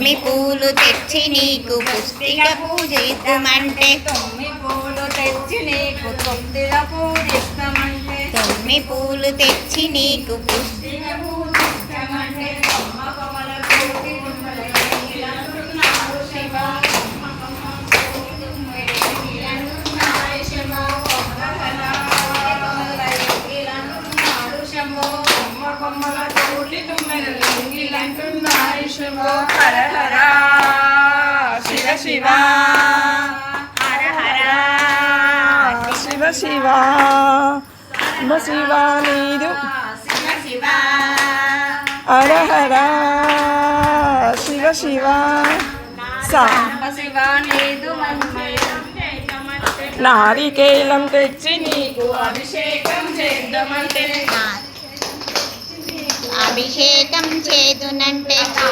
తుమ్మి పూలు తెచ్చి నీకు పుష్టిగా పూజిద్దుమంటే తుమ్మి పూలు తెచ్చి నీకు తృప్తిగా పూజిస్తామంటే తుమ్మి పూలు తెచ్చి నీకు పుష్టిగా పూజిస్తామంటే కొమ్మ కొమ్మల కోటి గుమ్మలైనాడు శివ కొమ్మల కోటి తుమ్మెదలంటున్నాయి శివ హర హర శివ శివ హర హర శివ శివ శివ శివ నీదు శివ శివ హర హర శివ శివ సాంబ శివ నీదు నారికేలం తెచ్చి నీకు అభిషేకం చేద్దామంటే అభిషేకం చేదునంటే